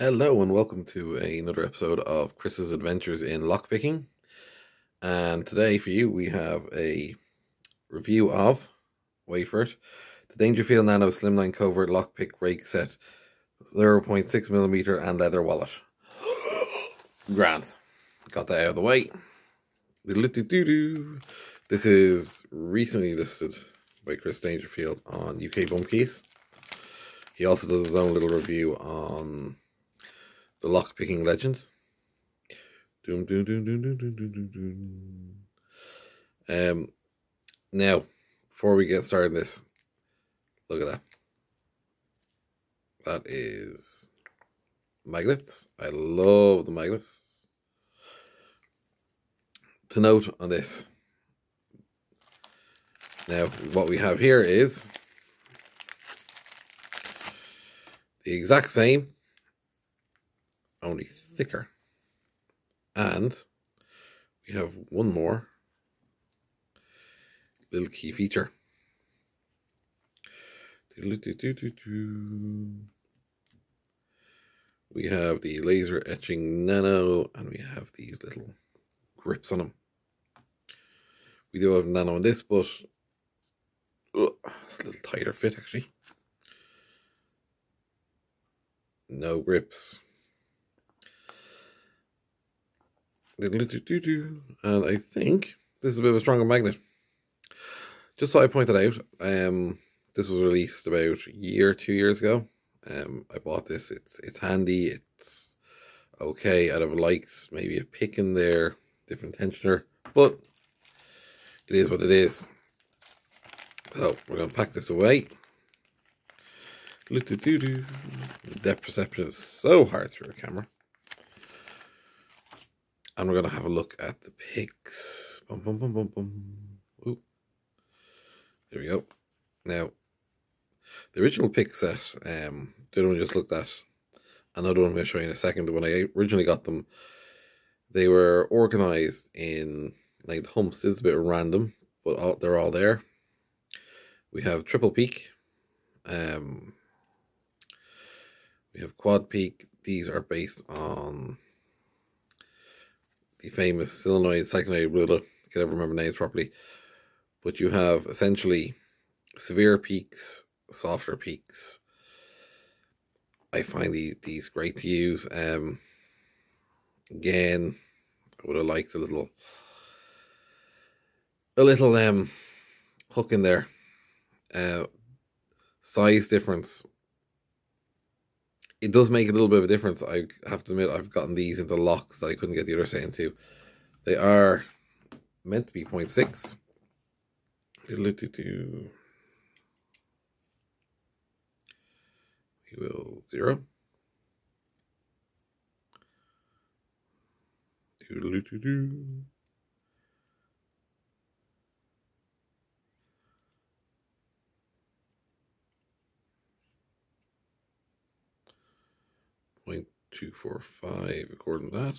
Hello and welcome to another episode of Chris's Adventures in Lockpicking. And today for you we have a review of, wait for it, the Dangerfield Nano Slimline Covert Lockpick Rake set 0.6mm and leather wallet. Grand. Got that out of the way. This is recently listed by Chris Dangerfield on UK Bum Keys. He also does his own little review on the lockpicking legend. Now, before we get started on this, look at that. That is magnets. I love the magnets. To note on this, now what we have here is the exact same, only thicker, and we have one more little key feature. We have the laser etching nano, and we have these little grips on them. We do have nano on this, but it's a little tighter fit actually. No grips. And I think this is a bit of a stronger magnet. Just so I pointed out, this was released about a year, 2 years ago. I bought this. It's handy. It's okay. I'd have liked maybe a pick in there, different tensioner, but it is what it is. So we're gonna pack this away. The depth perception is so hard through a camera. And we're going to have a look at the picks. Ooh. There we go. Now, the original pick set, the other one we just looked at, another one I'm going to show you in a second. When I originally got them, they were organized in like the humps. This is a bit random, but they're all there. We have triple peak. We have quad peak. These are based on the famous solenoid, cyclinoid ruler. I can never remember names properly. But you have essentially severe peaks, softer peaks. I find these great to use. Again, I would have liked a little hook in there. Size difference. It does make a little bit of a difference. I have to admit, I've gotten these into locks that I couldn't get the other side into. They are meant to be 0.6. We will 0. 0.245 according to that.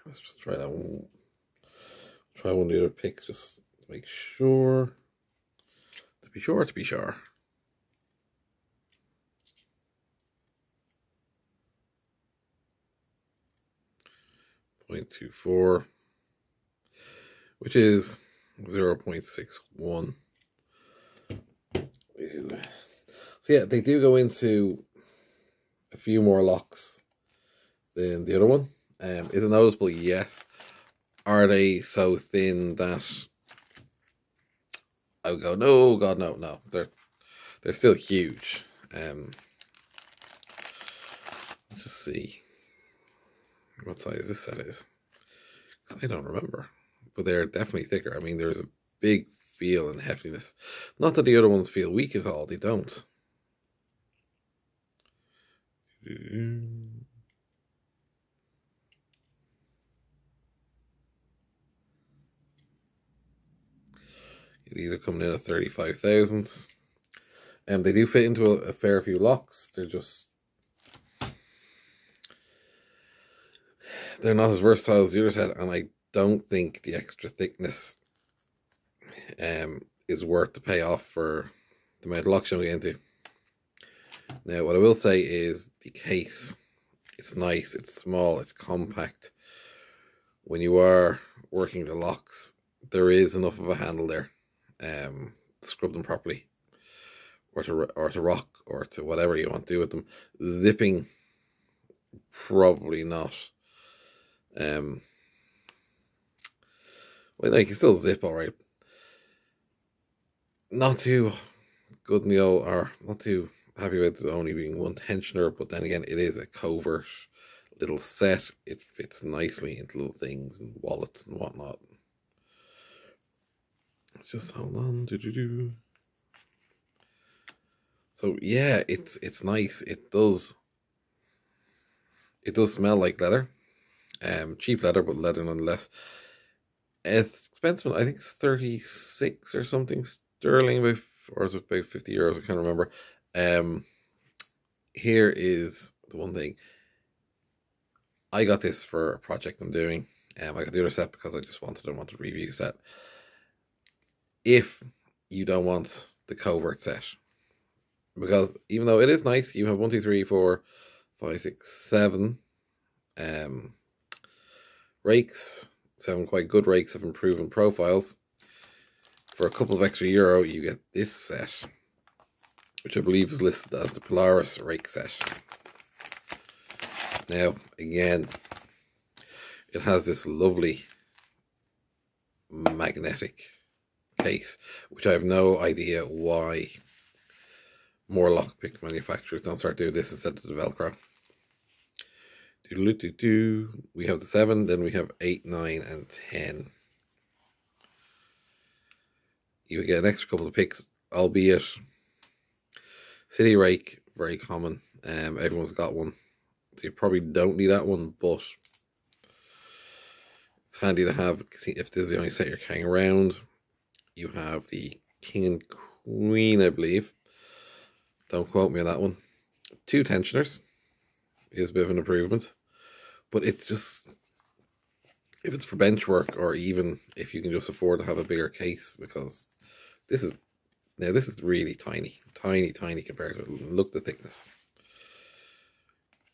Let's just try that one. Try one of the other picks just to make sure. To be sure. 0.24. Which is 0.61. So yeah, they do go into a few more locks than the other one. Is it noticeable? Yes. Are they so thin that I would go, no, God, no. They're still huge. Let's just see what size this set is. I don't remember. But they're definitely thicker. I mean, there's a big feel and heftiness. Not that the other ones feel weak at all. They don't. These are coming in at 35 thousandths. And they do fit into a fair few locks. They're not as versatile as the other set, and I don't think the extra thickness is worth the payoff for the amount of locks you'll get into. Now, what I will say is the case, it's nice, it's small, it's compact. When you are working the locks, there is enough of a handle there to scrub them properly, or to rock, or to whatever you want to do with them. Zipping, probably not. Well, you can still zip all right. Not too good in the old, or not too happy with it only being one tensioner, but then again, it is a covert little set. It fits nicely into little things and wallets and whatnot. Let's just hold on. So yeah, it's nice. It does smell like leather. Cheap leather, but leather nonetheless. It's expensive. I think it's 36 or something sterling, or is it about 50 euros? I can't remember. Here is the one thing. I got this for a project I'm doing. I got the other set because I just wanted a review set. If you don't want the covert set, because even though it is nice, you have 1, 2, 3, 4, 5, 6, 7 rakes, 7 quite good rakes of improving profiles. For a couple of extra euro, you get this set, which I believe is listed as the Polaris rake set. Now, again, it has this lovely magnetic case, which I have no idea why more lockpick manufacturers don't start doing this instead of the Velcro. We have the 7, then we have 8, 9, and 10. You get an extra couple of picks, albeit city rake, very common. Everyone's got one. So you probably don't need that one, but it's handy to have if this is the only set you're carrying around. You have the King and Queen, I believe. Don't quote me on that one. 2 tensioners is a bit of an improvement, but it's just, if it's for bench work, or even if you can just afford to have a bigger case, because this is really tiny compared to it. Look, the thickness.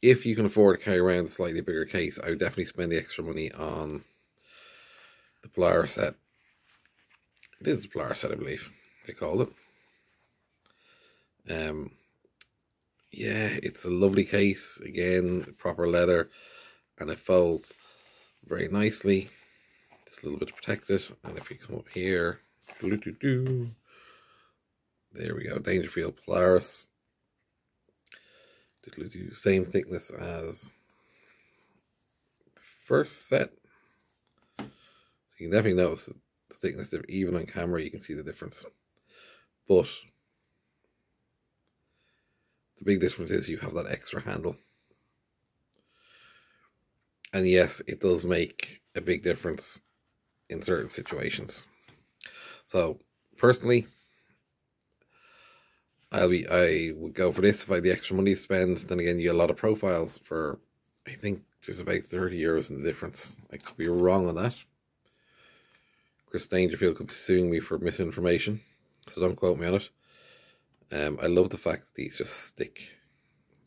If you can afford to carry around a slightly bigger case, I would definitely spend the extra money on the Polaris set. It is the Polaris set, I believe they called it. Yeah, it's a lovely case. Again, proper leather, and it folds very nicely. Just a little bit to protect it. And if we come up here, there we go, Dangerfield Polaris. Same thickness as the first set. So you can definitely notice the thickness. Even on camera, you can see the difference. But the big difference is you have that extra handle. And yes, it does make a big difference in certain situations. So personally, I would go for this if I had the extra money to spend. Then again, you get a lot of profiles for, I think there's about 30 euros in the difference. I could be wrong on that. Chris Dangerfield could be suing me for misinformation, so don't quote me on it. I love the fact that these just stick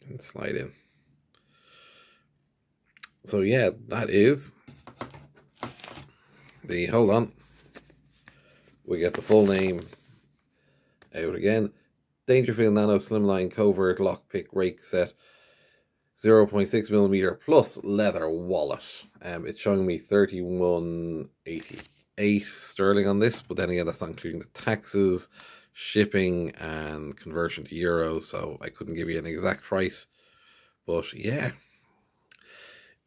and slide in. So yeah, that is the, hold on, we get the full name out again. Dangerfield Nano Slimline Covert Lockpick Rake Set, 0.6mm plus leather wallet. It's showing me 31.88 sterling on this, but then again, that's not including the taxes, shipping, and conversion to euros, so I couldn't give you an exact price. But yeah,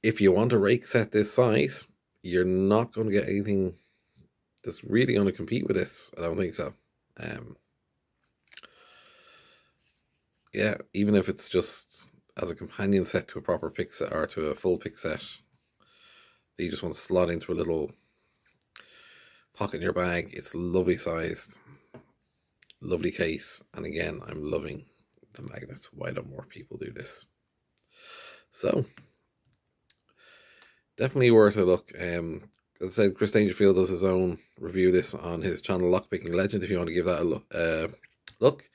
if you want a rake set this size, you're not going to get anything that's really going to compete with this. I don't think so. Yeah, even if it's just as a companion set to a proper pick set, or to a full pick set, that you just want to slot into a little pocket in your bag, it's lovely sized, lovely case. And again, I'm loving the magnets. Why don't more people do this? So definitely worth a look. as I said, Chris Dangerfield does his own review of this on his channel, Lockpicking Legend, if you want to give that a look.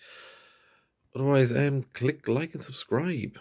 Otherwise, click like and subscribe.